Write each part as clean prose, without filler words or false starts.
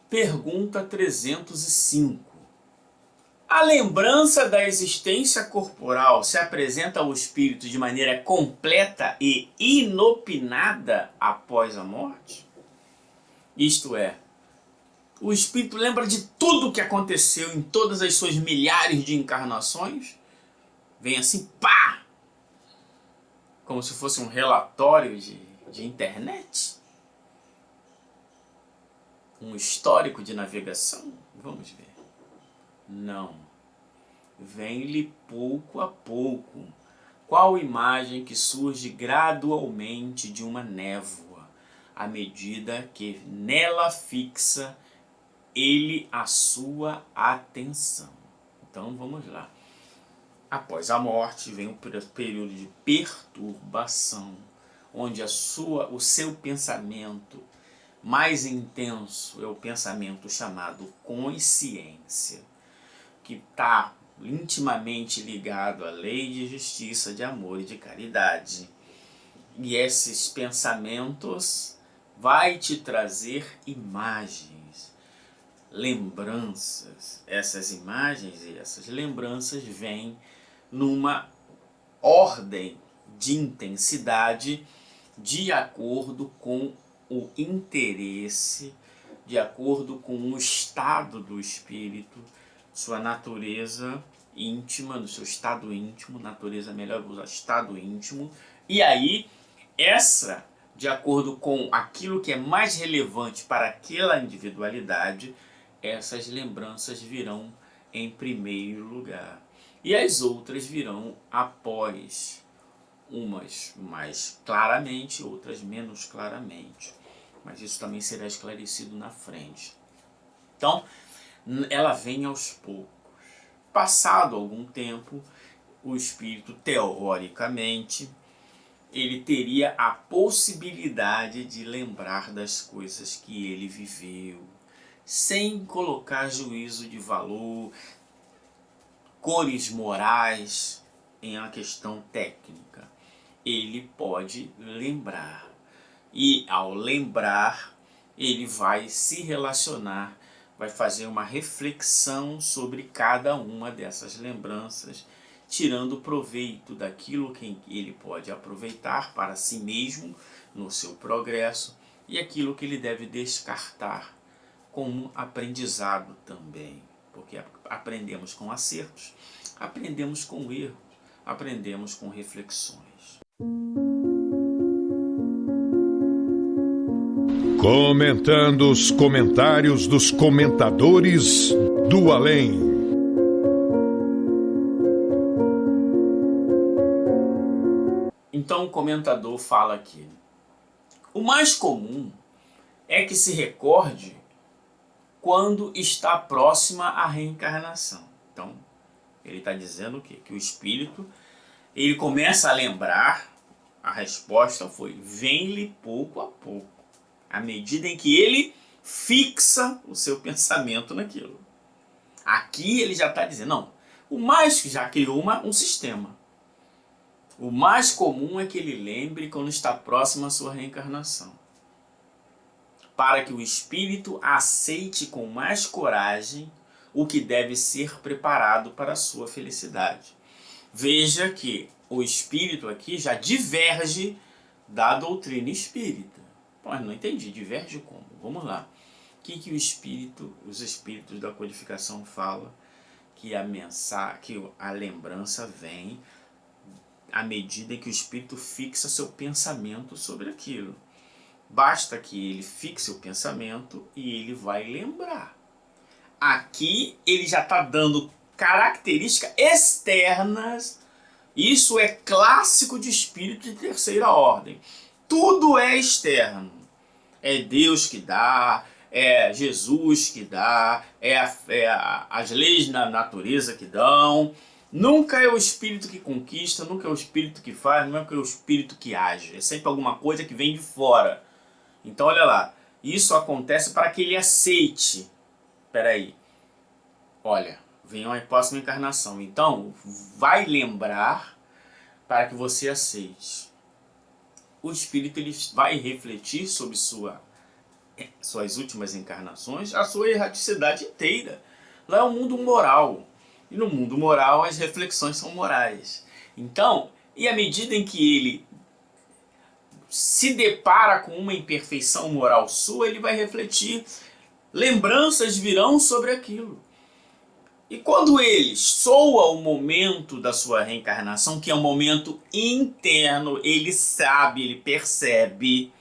Pergunta 305. A lembrança da existência corporal se apresenta ao espírito de maneira completa e inopinada após a morte? Isto é, o espírito lembra de tudo o que aconteceu em todas as suas milhares de encarnações? Vem assim, pá! Como se fosse um relatório de internet? Um histórico de navegação? Vamos ver. Não. Vem-lhe pouco a pouco, qual imagem que surge gradualmente de uma névoa, à medida que nela fixa ele a sua atenção. Então vamos lá. Após a morte vem um período de perturbação, onde o seu pensamento mais intenso é o pensamento chamado consciência, que está intimamente ligado à lei de justiça, de amor e de caridade. E esses pensamentos vai te trazer imagens, lembranças. Essas imagens e essas lembranças vêm numa ordem de intensidade de acordo com o interesse, de acordo com o estado do espírito, sua natureza íntima, do seu estado íntimo, natureza melhor usar estado íntimo, e aí essa, de acordo com aquilo que é mais relevante para aquela individualidade, essas lembranças virão em primeiro lugar. E as outras virão após, umas mais claramente, outras menos claramente. Mas isso também será esclarecido na frente. Então, ela vem aos poucos. Passado algum tempo, o espírito, teoricamente, ele teria a possibilidade de lembrar das coisas que ele viveu, sem colocar juízo de valor, cores morais em uma questão técnica. Ele pode lembrar. E ao lembrar, ele vai se relacionar, vai fazer uma reflexão sobre cada uma dessas lembranças, tirando proveito daquilo que ele pode aproveitar para si mesmo no seu progresso e aquilo que ele deve descartar como aprendizado também, porque aprendemos com acertos, aprendemos com erros, aprendemos com reflexões. Comentando os comentários dos comentadores do além. Então o comentador fala aqui: o mais comum é que se recorde quando está próxima à reencarnação. Então ele está dizendo o quê? Que o espírito ele começa a lembrar. A resposta foi: vem-lhe pouco a pouco, à medida em que ele fixa o seu pensamento naquilo. Aqui ele já está dizendo, não, o mais que já criou um sistema. O mais comum é que ele lembre quando está próximo à sua reencarnação, para que o espírito aceite com mais coragem o que deve ser preparado para a sua felicidade. Veja que o espírito aqui já diverge da doutrina espírita. Mas não entendi, diverge como? Vamos lá. O que os espíritos da codificação falam? Que a lembrança vem à medida que o espírito fixa seu pensamento sobre aquilo. Basta que ele fixe o pensamento e ele vai lembrar. Aqui ele já está dando características externas. Isso é clássico de espírito de terceira ordem. Tudo é externo. É Deus que dá, é Jesus que dá, as leis da natureza que dão. Nunca é o espírito que conquista, nunca é o espírito que faz, nunca é o espírito que age. É sempre alguma coisa que vem de fora. Então olha lá, isso acontece para que ele aceite. Peraí, olha, vem uma próxima encarnação. Então vai lembrar para que você aceite. O espírito ele vai refletir sobre sua suas últimas encarnações, a sua erraticidade inteira. Lá é um mundo moral. E no mundo moral as reflexões são morais. Então, e à medida em que ele se depara com uma imperfeição moral sua, ele vai refletir, lembranças virão sobre aquilo. E quando ele soa o momento da sua reencarnação, que é um momento interno, ele sabe, ele percebe,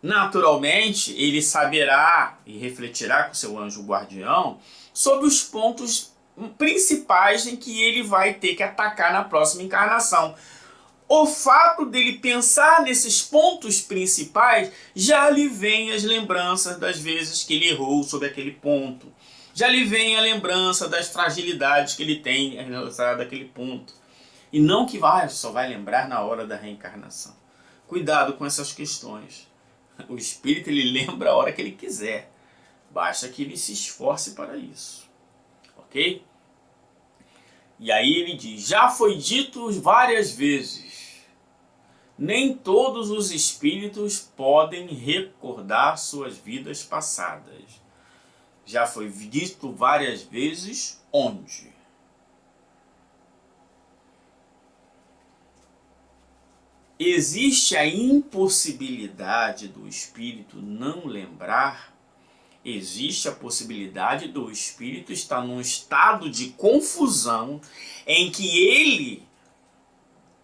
naturalmente ele saberá e refletirá com seu anjo guardião sobre os pontos principais em que ele vai ter que atacar na próxima encarnação. O fato dele pensar nesses pontos principais já lhe vem as lembranças das vezes que ele errou sobre aquele ponto. Já lhe vem a lembrança das fragilidades que ele tem relacionadas àquele ponto. E não que só vai lembrar na hora da reencarnação. Cuidado com essas questões. O espírito ele lembra a hora que ele quiser. Basta que ele se esforce para isso. Ok? E aí ele diz, já foi dito várias vezes, nem todos os espíritos podem recordar suas vidas passadas. Já foi dito várias vezes onde? Existe a impossibilidade do espírito não lembrar? Existe a possibilidade do espírito estar num estado de confusão em que ele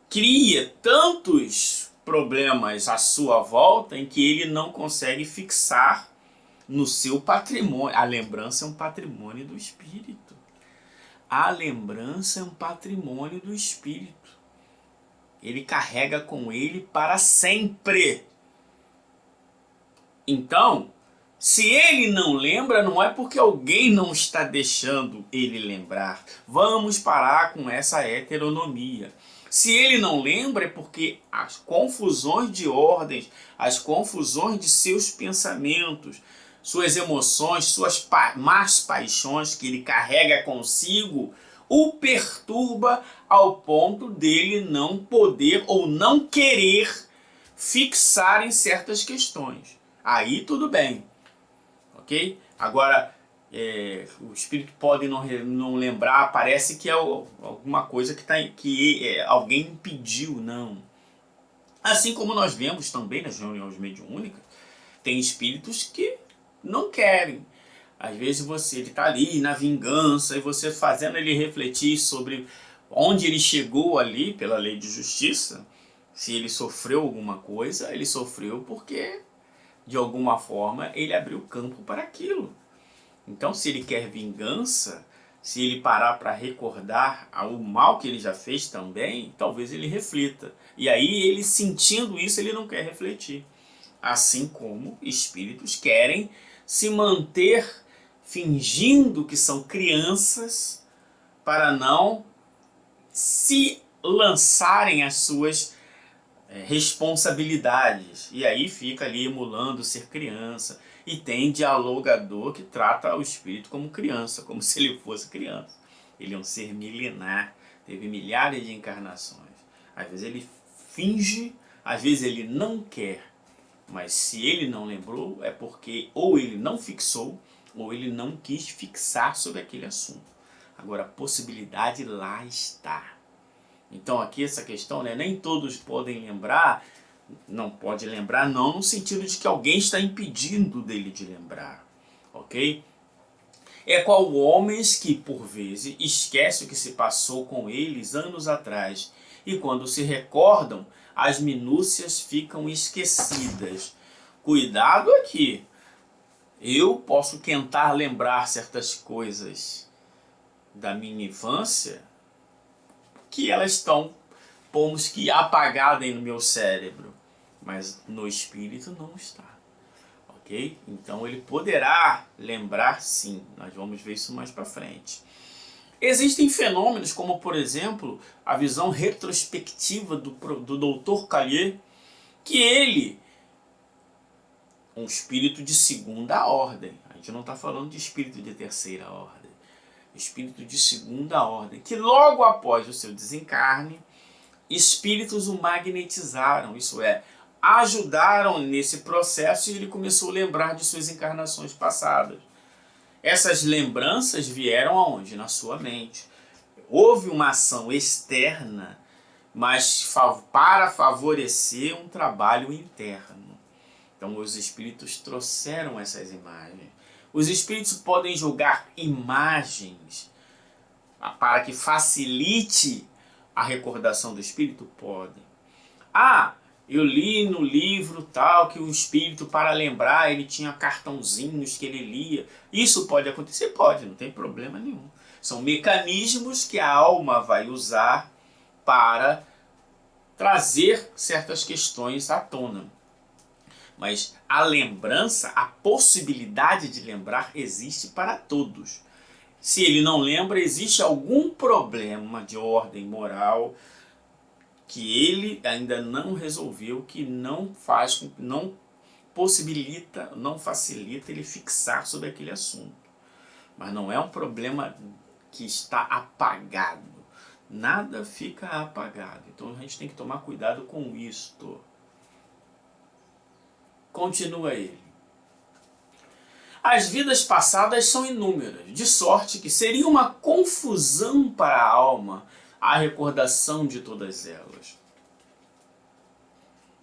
cria tantos problemas à sua volta em que ele não consegue fixar no seu patrimônio. A lembrança é um patrimônio do espírito. A lembrança é um patrimônio do espírito. Ele carrega com ele para sempre. Então, se ele não lembra, não é porque alguém não está deixando ele lembrar. Vamos parar com essa heteronomia. Se ele não lembra, é porque as confusões de ordens, as confusões de seus pensamentos, suas emoções, suas más paixões que ele carrega consigo, o perturba ao ponto dele não poder ou não querer fixar em certas questões. Aí tudo bem. Ok? Agora, o espírito pode não lembrar, parece que é alguma coisa que alguém impediu, não. Assim como nós vemos também nas reuniões mediúnicas, tem espíritos que não querem. Às vezes ele está ali na vingança e você fazendo ele refletir sobre onde ele chegou ali pela lei de justiça, se ele sofreu alguma coisa, ele sofreu porque de alguma forma ele abriu campo para aquilo. Então, se ele quer vingança, se ele parar para recordar o mal que ele já fez também, talvez ele reflita. E aí, ele sentindo isso, ele não quer refletir. Assim como espíritos querem se manter fingindo que são crianças para não se lançarem as suas responsabilidades. E aí fica ali emulando ser criança. E tem dialogador que trata o espírito como criança, como se ele fosse criança. Ele é um ser milenar, teve milhares de encarnações. Às vezes ele finge, às vezes ele não quer. Mas se ele não lembrou, é porque ou ele não fixou, ou ele não quis fixar sobre aquele assunto. Agora, a possibilidade lá está. Então aqui essa questão, nem todos podem lembrar, não pode lembrar não no sentido de que alguém está impedindo dele de lembrar, ok? É qual homens que por vezes esquecem o que se passou com eles anos atrás e quando se recordam, as minúcias ficam esquecidas. Cuidado aqui, eu posso tentar lembrar certas coisas da minha infância que elas estão, pomos que apagadas no meu cérebro, mas no espírito não está, ok? Então ele poderá lembrar sim, nós vamos ver isso mais para frente. Existem fenômenos como, por exemplo, a visão retrospectiva do Dr. Callier, que ele, um espírito de segunda ordem, a gente não está falando de espírito de terceira ordem, espírito de segunda ordem, que logo após o seu desencarne, espíritos o magnetizaram, isso é, ajudaram nesse processo e ele começou a lembrar de suas encarnações passadas. Essas lembranças vieram aonde? Na sua mente. Houve uma ação externa, mas para favorecer um trabalho interno. Então os espíritos trouxeram essas imagens. Os espíritos podem jogar imagens para que facilite a recordação do espírito? Podem. Eu li no livro tal que o espírito, para lembrar, ele tinha cartãozinhos que ele lia. Isso pode acontecer? Pode, não tem problema nenhum. São mecanismos que a alma vai usar para trazer certas questões à tona. Mas a lembrança, a possibilidade de lembrar existe para todos. Se ele não lembra, existe algum problema de ordem moral que ele ainda não resolveu, que não possibilita, não facilita ele fixar sobre aquele assunto. Mas não é um problema que está apagado. Nada fica apagado. Então a gente tem que tomar cuidado com isto. Continua ele. As vidas passadas são inúmeras, de sorte que seria uma confusão para a alma a recordação de todas elas.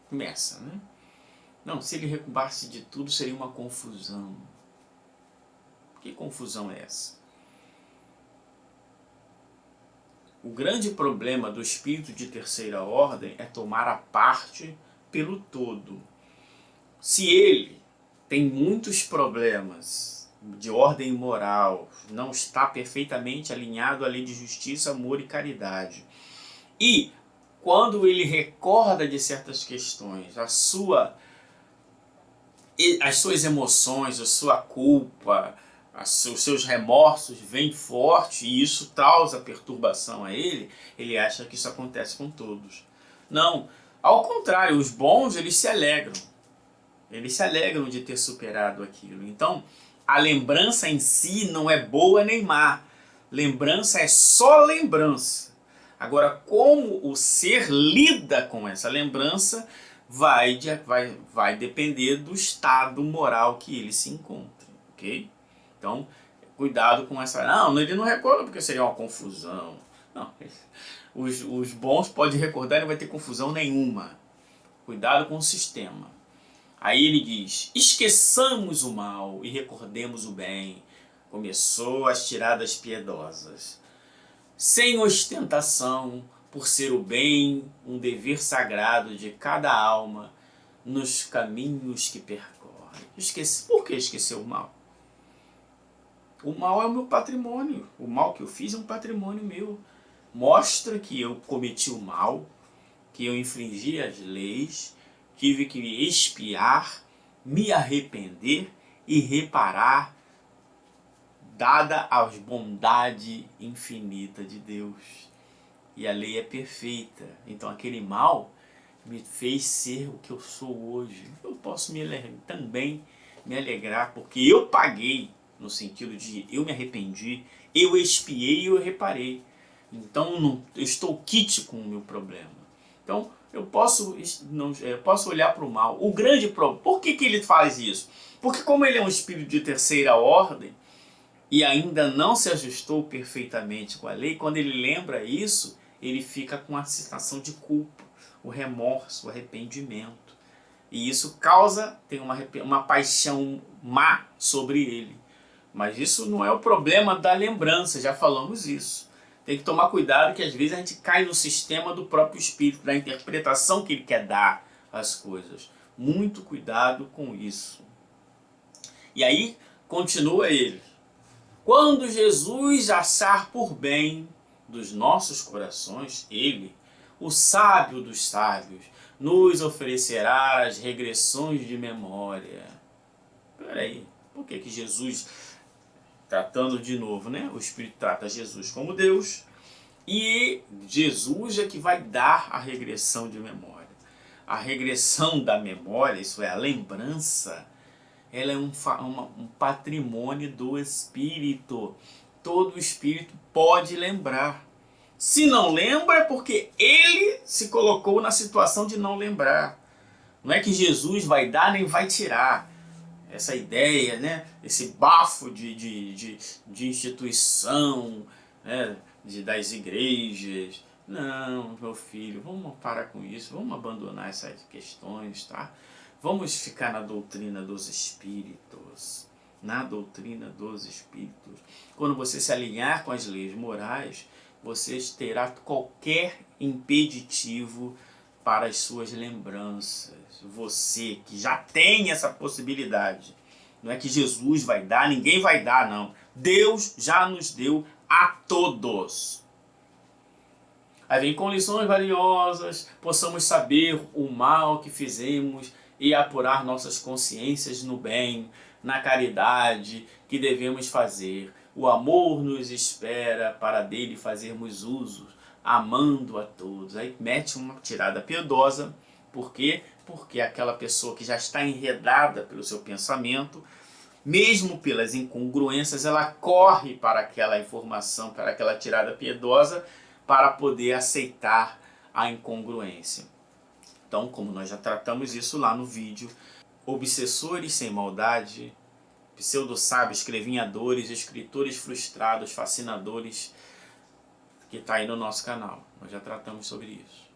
Começa, né? Não, se ele recordasse de tudo, seria uma confusão. Que confusão é essa? O grande problema do espírito de terceira ordem é tomar a parte pelo todo. Se ele tem muitos problemas de ordem moral, não está perfeitamente alinhado à lei de justiça, amor e caridade, e quando ele recorda de certas questões, as suas emoções, a sua culpa, os seus remorsos vêm forte e isso causa perturbação a ele, ele acha que isso acontece com todos. Não, ao contrário, os bons eles se alegram de ter superado aquilo. Então, a lembrança em si não é boa nem má. Lembrança é só lembrança. Agora, como o ser lida com essa lembrança vai depender do estado moral que ele se encontra, ok? Então, cuidado com essa... Não, ele não recorda porque seria uma confusão. Não, os bons podem recordar e não vai ter confusão nenhuma. Cuidado com o sistema. Aí ele diz, esqueçamos o mal e recordemos o bem. Começou as tiradas piedosas. Sem ostentação, por ser o bem um dever sagrado de cada alma nos caminhos que percorre. Por que esquecer o mal? O mal é o meu patrimônio. O mal que eu fiz é um patrimônio meu. Mostra que eu cometi o mal, que eu infringi as leis, tive que expiar, me arrepender e reparar, dada a bondade infinita de Deus. E a lei é perfeita. Então aquele mal me fez ser o que eu sou hoje. Eu posso também me alegrar, porque eu paguei, no sentido de eu me arrependi, eu expiei e eu reparei. Então eu estou quite com o meu problema. Então eu posso olhar para o mal. O grande problema, por que ele faz isso? Porque como ele é um espírito de terceira ordem e ainda não se ajustou perfeitamente com a lei, quando ele lembra isso, ele fica com a sensação de culpa, o remorso, o arrependimento. E isso tem uma paixão má sobre ele. Mas isso não é o problema da lembrança, já falamos isso. Tem que tomar cuidado que às vezes a gente cai no sistema do próprio espírito, da interpretação que ele quer dar às coisas. Muito cuidado com isso. E aí, continua ele. Quando Jesus achar por bem dos nossos corações, ele, o sábio dos sábios, nos oferecerá as regressões de memória. Peraí, por que Jesus, tratando de novo, né? O Espírito trata Jesus como Deus e Jesus é que vai dar a regressão de memória. A regressão da memória, isso é, a lembrança, ela é um patrimônio do Espírito. Todo Espírito pode lembrar. Se não lembra é porque ele se colocou na situação de não lembrar. Não é que Jesus vai dar nem vai tirar. Essa ideia, né? Esse bafo de instituição, né? Das igrejas. Não, meu filho, vamos parar com isso, vamos abandonar essas questões, tá? Vamos ficar na doutrina dos espíritos. Na doutrina dos espíritos. Quando você se alinhar com as leis morais, você terá qualquer impeditivo para as suas lembranças. Você que já tem essa possibilidade. Não é que Jesus vai dar, ninguém vai dar, não. Deus já nos deu a todos. Aí vem com lições valiosas, possamos saber o mal que fizemos e apurar nossas consciências no bem, na caridade que devemos fazer. O amor nos espera para dele fazermos uso, amando a todos. Aí mete uma tirada piedosa. Por quê? Porque aquela pessoa que já está enredada pelo seu pensamento, mesmo pelas incongruências, ela corre para aquela informação, para aquela tirada piedosa, para poder aceitar a incongruência. Então, como nós já tratamos isso lá no vídeo, obsessores sem maldade, pseudo-sábios, escrevinhadores, escritores frustrados, fascinadores, que está aí no nosso canal. Nós já tratamos sobre isso.